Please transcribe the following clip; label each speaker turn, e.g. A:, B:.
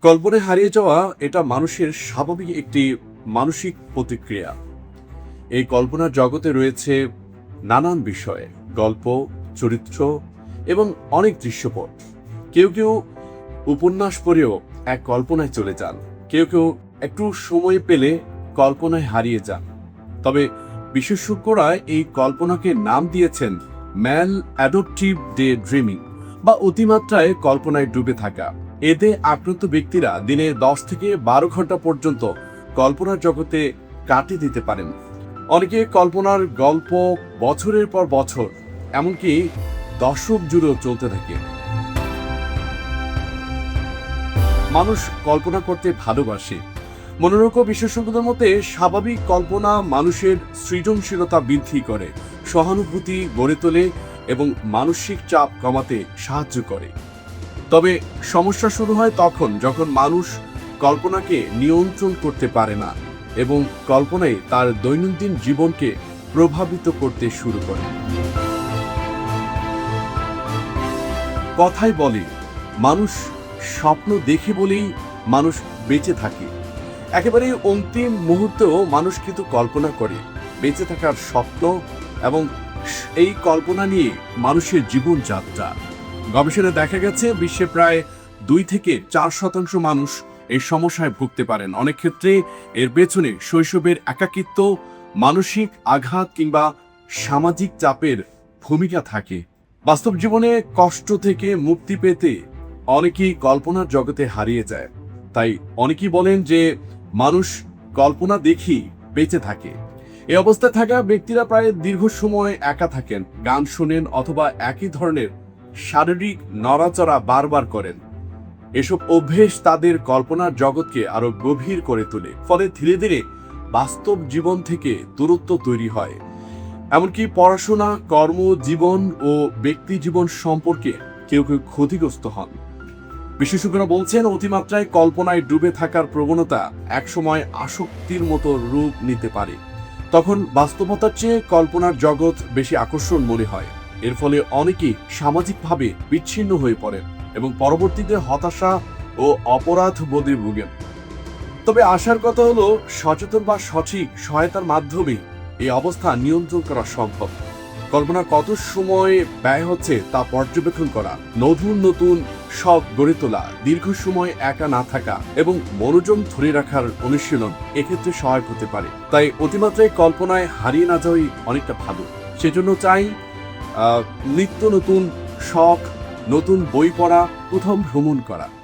A: কল্পনায় হারিয়ে যাওয়া এটা মানুষের স্বাভাবিক একটি মানসিক প্রতিক্রিয়া। এই কল্পনার জগতে রয়েছে নানান বিষয়, গল্প, চরিত্র এবং অনেক দৃশ্যপট। কেউ কেউ উপন্যাস পড়েও এক কল্পনায় চলে যান, কেউ কেউ একটু সময় পেলে কল্পনায় হারিয়ে যান। তবে বিশেষজ্ঞরা এই কল্পনাকে নাম দিয়েছেন ম্যাল অ্যাডপটিভ ডে ড্রিমিং বা অতিমাত্রায় কল্পনায় ডুবে থাকা। এতে আক্রান্ত ব্যক্তিরা দিনে 10 থেকে 12 ঘন্টা পর্যন্ত কল্পনার জগতে কাটিয়ে দিতে পারেন। অনেকে কল্পনার গল্প বছরের পর বছর, এমনকি দশক জুড়েও চলতে থাকে। মানুষ কল্পনা করতে ভালোবাসে। মনোরোগ বিশেষজ্ঞদের মতে স্বাভাবিক কল্পনা মানুষের সৃজনশীলতা বৃদ্ধি করে, সহানুভূতি গড়ে তোলে এবং মানসিক চাপ কমাতে সাহায্য করে। তবে সমস্যা শুরু হয় তখন যখন মানুষ কল্পনাকে নিয়ন্ত্রণ করতে পারে না এবং কল্পনায় তার দৈনন্দিন জীবনকে প্রভাবিত করতে শুরু করে। কথাই বলে, মানুষ স্বপ্ন দেখে বলেই মানুষ বেঁচে থাকে। একেবারে অন্তিম মুহূর্তেও মানুষ কিন্তু কল্পনা করে বেঁচে থাকার স্বপ্ন, এবং এই কল্পনা নিয়ে মানুষের জীবনযাত্রা। গবেষণায় দেখা গেছে বিশ্বে প্রায় 2 থেকে 4% মানুষ এই সমস্যায় ভুগতে পারেন। অনেক ক্ষেত্রে এর পেছনে শৈশবের একাকিত্ব, মানসিক আঘাত কিংবা সামাজিক চাপের ভূমিকা থাকে। বাস্তব জীবনে কষ্ট থেকে মুক্তি পেতে অনেকেই কল্পনার জগতে হারিয়ে যায়। তাই অনেকেই বলেন যে মানুষ কল্পনা দেখি বেঁচে থাকে। এই অবস্থায় থাকা ব্যক্তিরা প্রায় দীর্ঘ সময় একা থাকেন, গান শোনেন অথবা একই ধরনের শারীরিক নড়াচড়া বারবার করেন। এসব অভ্যেস তাদের কল্পনার জগৎকে আরো গভীর করে তোলে, ফলে ধীরে ধীরে বাস্তব জীবন থেকে দূরত্ব তৈরি হয়। এমনকি পড়াশোনা, কর্ম জীবন ও ব্যক্তি জীবন সম্পর্কে কেউ কেউ ক্ষতিগ্রস্ত হন। বিশেষজ্ঞরা বলছেন, অতিমাত্রায় কল্পনায় ডুবে থাকার প্রবণতা একসময় আসক্তির মতো রূপ নিতে পারে। তখন বাস্তবতার চেয়ে কল্পনার জগৎ বেশি আকর্ষণ মনে হয়। এর ফলে অনেকেই সামাজিকভাবে বিচ্ছিন্ন হয়ে পড়েন এবং পরবর্তীতে হতাশা ও অপরাধ বোধে ভোগেন। তবে আশার কথা হলো, সচেতন বা সঠিক সহায়তার মাধ্যমে এই অবস্থা নিয়ন্ত্রণ করা সম্ভব। কল্পনা কত সময় ব্যয় হচ্ছে তা পর্যবেক্ষণ করা, নতুন নতুন শখ গড়ে তোলা, দীর্ঘ সময় একা না থাকা এবং মনোযোগ ধরে রাখার অনুশীলন এক্ষেত্রে সহায়ক হতে পারে। তাই অতিমাত্রায় কল্পনায় হারিয়ে না যাওয়াই অনেকটা ভালো। সেজন্য চাই নিত্য নতুন শখ, নতুন বই পড়া, কোথাও ভ্রমণ করা।